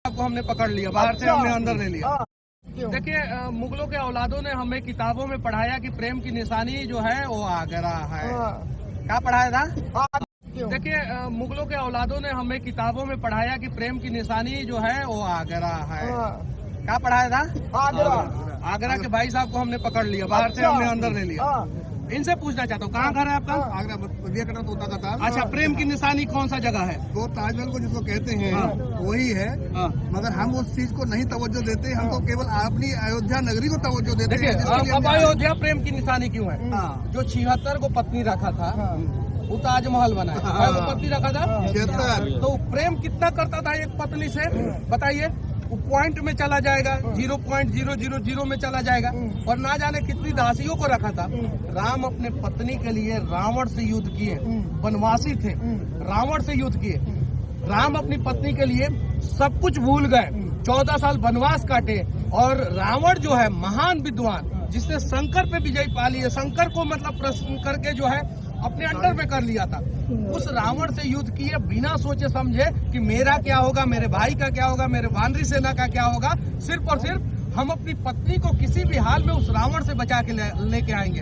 आपको हमने पकड़ लिया, बाहर से हमने अंदर ले लिया। देखिए, मुगलों के औलादों ने हमें किताबों में पढ़ाया कि प्रेम की निशानी जो है वो आगरा है। क्या पढ़ाया था? देखिए, मुगलों के औलादों ने हमें किताबों में पढ़ाया कि प्रेम की निशानी जो है वो आगरा है। क्या पढ़ाया था? आगरा के भाई साहब को हमने पकड़ लिया, बाहर से हमने अंदर ले लिया। इनसे पूछना चाहता हूँ, कहाँ घर है आपका? आगरा करना तोता का ताज। अच्छा, प्रेम की निशानी कौन सा जगह है? तो ताजमहल को जिसको कहते हैं वही है, मगर हम उस चीज को नहीं तवज्जो देते। हम तो केवल अपनी अयोध्या नगरी को तवज्जो देते हैं। देखिए, अब अयोध्या प्रेम की निशानी क्यों है? जो 76 को पत्नी रखा था वो ताजमहल बना है, वो पत्नी रखा था 76। तो प्रेम कितना करता था एक पत्नी से, बताइए? वो पॉइंट में चला जाएगा, 0.000 में चला जाएगा। और ना जाने कितनी दासियों को रखा था। राम अपने पत्नी के लिए रावण से युद्ध किए, वनवासी थे, रावण से युद्ध किए। राम अपनी पत्नी के लिए सब कुछ भूल गए, 14 साल वनवास काटे। और रावण जो है महान विद्वान, जिसने शंकर पे विजय पा ली है, शंकर को मतलब प्रश्न करके जो है अपने अंडर में कर लिया था, उस रावण से युद्ध किए बिना सोचे समझे कि मेरा क्या होगा, मेरे भाई का क्या होगा, मेरे वानरी सेना का क्या होगा। सिर्फ और सिर्फ हम अपनी पत्नी को किसी भी हाल में उस रावण से बचा के लेके आएंगे।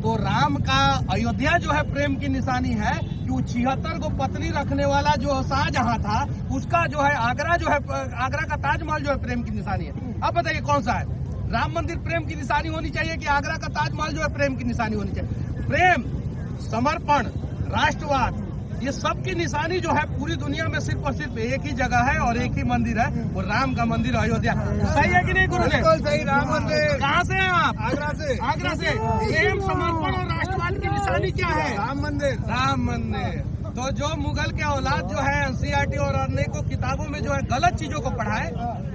तो राम का अयोध्या जो है प्रेम की निशानी है कि वो 76 को पत्नी रखने वाला जो शाहजहां था, उसका जो है आगरा जो है, आगरा का ताजमहल जो है प्रेम की निशानी है। अब बताइए कौन सा है? राम मंदिर प्रेम की निशानी होनी चाहिए कि आगरा का ताजमहल जो है प्रेम की निशानी होनी चाहिए? प्रेम, समर्पण, राष्ट्रवाद, ये सब की निशानी जो है पूरी दुनिया में सिर्फ और सिर्फ एक ही जगह है और एक ही मंदिर है, वो राम का मंदिर अयोध्या। सही है कि नहीं गुरुदेव? सही। राम मंदिर। कहाँ से हैं आप? आगरा से। आगरा से। प्रेम, समर्पण और राष्ट्रवाद की निशानी क्या है? राम मंदिर। राम मंदिर। तो जो मुगल के औलाद जो है एनसीईआरटी और अन्य को किताबों में जो है गलत चीजों को पढ़ाए,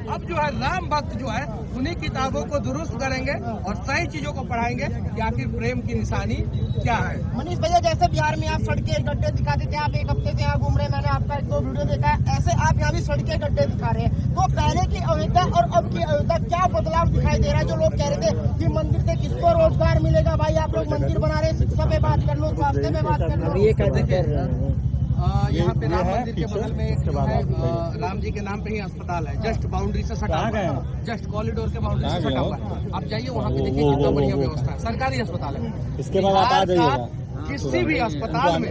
अब जो है राम भक्त जो है उन्हीं किताबों को दुरुस्त करेंगे और सही चीजों को पढ़ाएंगे कि आखिर प्रेम की निशानी क्या है। मनीष भैया, जैसे बिहार में आप सड़कें गड्ढे दिखाते थे, आप एक हफ्ते से यहाँ घूम रहे हैं, मैंने आपका 1-2 वीडियो देखा है, ऐसे आप यहाँ भी सड़कें गड्ढे दिखा रहे हैं। तो पहले की अयोध्या और अब की अयोध्या क्या बदलाव दिखाई दे रहा है? जो लोग कह रहे थे कि मंदिर से किसको रोजगार मिलेगा, भाई आप लोग मंदिर बना रहे हैं, शिक्षा पे बात कर लो, स्वास्थ्य में बात कर लो। ये कहते यहाँ पे राम मंदिर के बगल में एक जो है राम जी के नाम पे ही अस्पताल है, जस्ट बाउंड्री से सटा हुआ है, जस्ट कॉरिडोर के बाउंड्री से सटा हुआ है। आप जाइए वहाँ पे देखिए कितना बढ़िया व्यवस्था है, सरकारी अस्पताल है। इसके बाद आप आ जाइएगा किसी भी अस्पताल में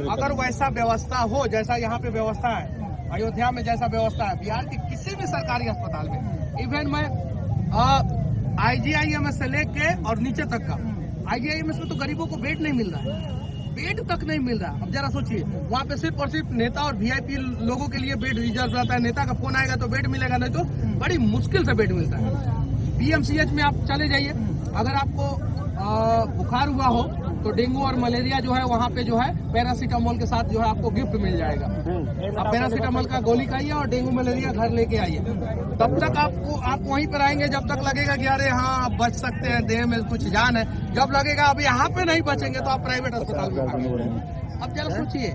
अगर वैसा व्यवस्था हो जैसा यहाँ पे व्यवस्था है, अयोध्या में जैसा व्यवस्था है, बिहार के किसी भी सरकारी अस्पताल में, इवन मैं IGIMS से लेके और नीचे तक का, IGIMS में तो गरीबों को बेड नहीं मिल रहा है, बेड तक नहीं मिल रहा। अब जरा सोचिए, वहाँ पे सिर्फ और सिर्फ नेता और VIP लोगों के लिए बेड रिजर्व रहता है। नेता का फोन आएगा तो बेड मिलेगा, नहीं तो बड़ी मुश्किल से बेड मिलता है। PMCH में आप चले जाइए, अगर आपको बुखार हुआ हो तो डेंगू और मलेरिया जो है वहाँ पे जो है पैरासीटामोल के साथ जो है आपको गिफ्ट मिल जाएगा। आप पैरासीटामोल का गोली खाइए और डेंगू मलेरिया घर लेके आइए। तब तक आप वहीं पर आएंगे जब तक लगेगा कि अरे हाँ आप बच सकते हैं, देह में कुछ जान है। जब लगेगा अब यहाँ पे नहीं बचेंगे तो आप प्राइवेट अस्पताल में भागेंगे। अब जरा सोचिए,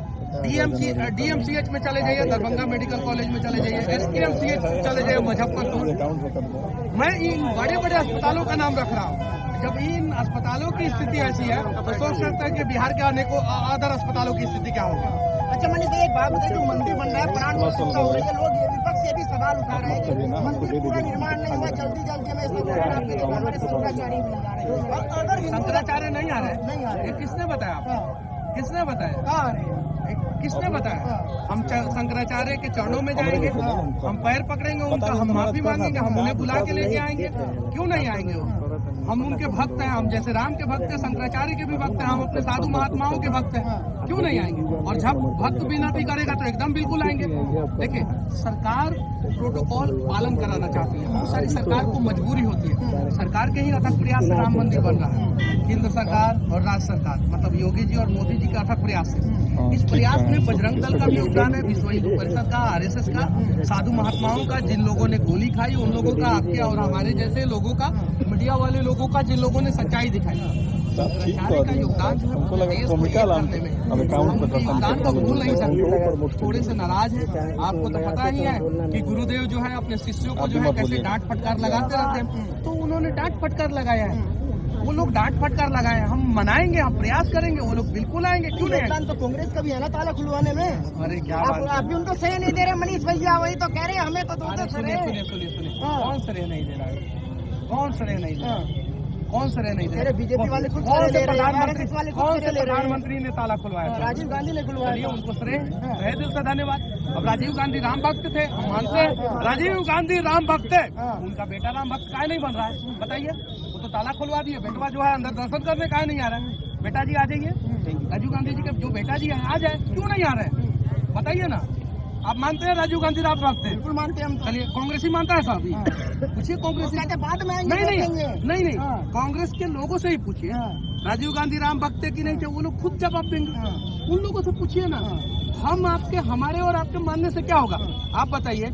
DMCH में चले जाइए, दरभंगा मेडिकल कॉलेज में चले जाइए, STMCH चले जाइए मुजफ्फरपुर। मैं इन बड़े बड़े अस्पतालों का नाम रख रहा हूँ। जब इन अस्पतालों की स्थिति ऐसी है तो सोच सकते हैं कि बिहार के अनेकों अदर अस्पतालों की स्थिति क्या होगी। अच्छा मनीष भाई, एक बात बताइए, जो मंदिर बन रहा है, प्राण प्रतिष्ठा हो रही है, लोग ये विपक्ष से भी सवाल उठा रहे हैं कि मंदिर पूरा निर्माण नहीं हुआ, जल्दी में शंकराचार्य भी आ रहे हैं। और अगर शंकराचार्य नहीं आ रहे, ये किसने बताया आपको? किसने बताया? किसने बताया? हम शंकराचार्य के चरणों में जाएंगे, हम पैर पकड़ेंगे उनका, हम माफी मांगेंगे, हम उन्हें बुला के लेके आएंगे। क्यों नहीं आएंगे वो? हम उनके भक्त हैं, हम जैसे राम के भक्त हैं, शंकराचार्य के भी भक्त हैं, हम अपने साधु महात्माओं के भक्त हैं। क्यों नहीं आएंगे? और जब भक्त विनती करेगा तो एकदम बिल्कुल आएंगे। देखिए, सरकार प्रोटोकॉल पालन कराना चाहती है, बहुत सारी सरकार को मजबूरी होती है। सरकार के ही अथक प्रयास से राम मंदिर बन रहा है, केंद्र सरकार और राज्य सरकार, मतलब योगी जी और मोदी जी का अथक प्रयास है। इस प्रयास में बजरंग दल का भी योगदान है, विश्व हिंदू परिषद का, RSS का, साधु महात्माओं का, जिन लोगों ने गोली खाई उन लोगों का, आपके और हमारे जैसे लोगों का, मीडिया वाले लोगों का, जिन लोगों ने सच्चाई दिखाई। का योगदान जो है देश को एक करने में, हम योगदान को भूल नहीं सकते। थोड़े से नाराज है, आपको तो पता ही है कि गुरुदेव जो है अपने शिष्यों को जो है कैसे डांट फटकार लगाते रहते हैं, तो उन्होंने डांट फटकार लगाया है। वो लोग डांट फटकार लगाए, हम मनाएंगे, हम प्रयास करेंगे, वो लोग बिल्कुल आएंगे, क्यों नहीं आएंगे? तो कांग्रेस का भी है ना ताला खुलवाने में। अरे क्या आप भी उनको सही नहीं दे रहे मनीष भैया, वही तो कह रहे हैं हमें तो दो दो सुनिए, कौन श्रेय नहीं दे रहा है? कौन श्रेय नहीं दे रहा है? कौन श्रेय नहीं दे रहा? बीजेपी वाले खुद कौन से RSS वाले कौन से प्रधानमंत्री ने ताला खुलवाया था? राजीव गांधी ने खुलवाया। उनको श्रेय तहे दिल से धन्यवाद। अब राजीव गांधी राम भक्त थे, हम मानते हैं राजीव गांधी राम भक्त है, उनका बेटा राम भक्त काहे नहीं बन रहा है बताइए? वो तो ताला खुलवा दिए, बेटवा जो है अंदर दर्शन करने काहे नहीं आ रहा है? बेटा जी आ जाइए, राजीव गांधी जी के जो बेटा जी है आ जाए, क्यों नहीं आ रहे हैं बताइए ना? आप मानते हैं राजीव गांधी राम भक्त थे? बिल्कुल मानते हैं हम। चलिए, कांग्रेस ही मानता है साहब? पूछिए कांग्रेस बाद में नहीं, कांग्रेस के लोगों से ही पूछिए राजीव गांधी राम भक्त थे कि नहीं थे, वो लोग खुद जवाब देंगे। उन लोगों से पूछिए ना। हम आपके, हमारे और आपके मानने से क्या होगा? आप बताइए,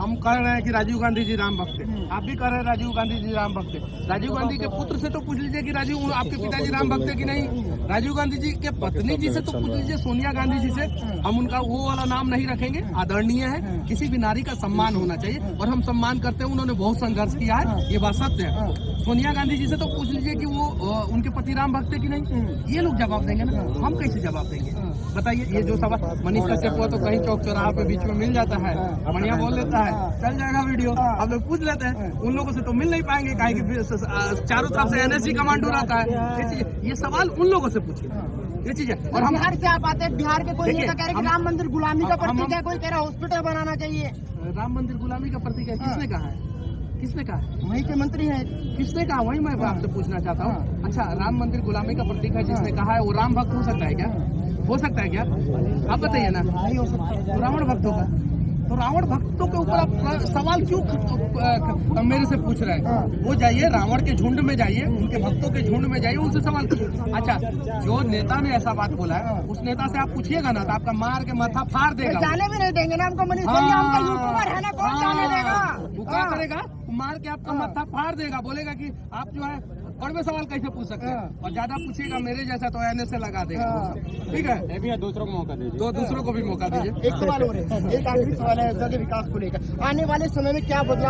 हम कह रहे हैं कि राजीव गांधी जी राम भक्त थे, आप भी कह रहे हैं राजीव गांधी जी राम भक्त थे। राजीव गांधी के पुत्र से तो पूछ लीजिए कि राजीव आपके पिताजी राम भक्त थे कि नहीं। राजीव गांधी जी के पत्नी जी से तो पूछ लीजिए, सोनिया गांधी जी से। हम उनका वो वाला नाम नहीं रखेंगे, आदरणीय है, किसी भी नारी का सम्मान होना चाहिए और हम सम्मान करते हैं। उन्होंने बहुत संघर्ष किया है, ये बात सत्य है। सोनिया गांधी जी से तो पूछ लीजिए कि वो उनके पति राम भक्त थे कि नहीं। ये लोग जवाब देंगे ना, हम कैसे जवाब देंगे बताइए? ये जो सवाल मनीष कश्यप हुआ तो कहीं चौक चौराहा पे बीच में मिल जाता है, बढ़िया बोल लेता है, चल जाएगा वीडियो, हम लोग पूछ लेते हैं। उन लोगों से तो मिल नहीं पाएंगे, काहे कि चारों तरफ से NSC कमांडो रहता है। ये सवाल उन लोगों से पूछिए, ये चीज है। और हम बिहार से आप आते हैं, बिहार के कोई नेता कह रहे हैं कि राम मंदिर गुलामी का प्रतीक है, कोई कह रहा है हॉस्पिटल बनाना चाहिए। राम मंदिर गुलामी का प्रतीक है, किसने कहा है? किसने कहा है? वहीं के मंत्री हैं। किसने कहा? वही मैं आपसे पूछना चाहता हूँ। अच्छा, राम मंदिर गुलामी का प्रतीक है जिसने कहा है, वो राम भक्त हो सकता है क्या? हो सकता है क्या? आप बताइए ना। हो सकता है। तो रावण भक्तों का, तो रावण भक्तों के ऊपर आप सवाल क्यों मेरे से पूछ रहे हैं? वो जाइए, रावण के झुंड में जाइए, उनके भक्तों के झुंड में जाइए, उनसे सवाल कीजिए। अच्छा, जो नेता ने ऐसा बात बोला है, उस नेता से आप पूछिएगा ना तो आपका मार के माथा फाड़ देगा। जाने भी नहीं देंगे ना हमको मनीष भैया, हमका यूट्यूबर है ना, कौन जाने देगा? वो क्या करेगा? मार के आपका माथा फाड़ देगा, बोलेगा कि आप जो है कड़वे सवाल कैसे पूछ सकते हैं, और ज्यादा पूछिएगा मेरे जैसा तो NSA लगा देगा। ठीक है, दूसरों को मौका दीजिए, तो दूसरों को भी मौका दीजिए। एक सवाल हो रहा है, एक आखिरी सवाल है अयोध्या के विकास को लेकर, आने वाले समय में क्या बदलाव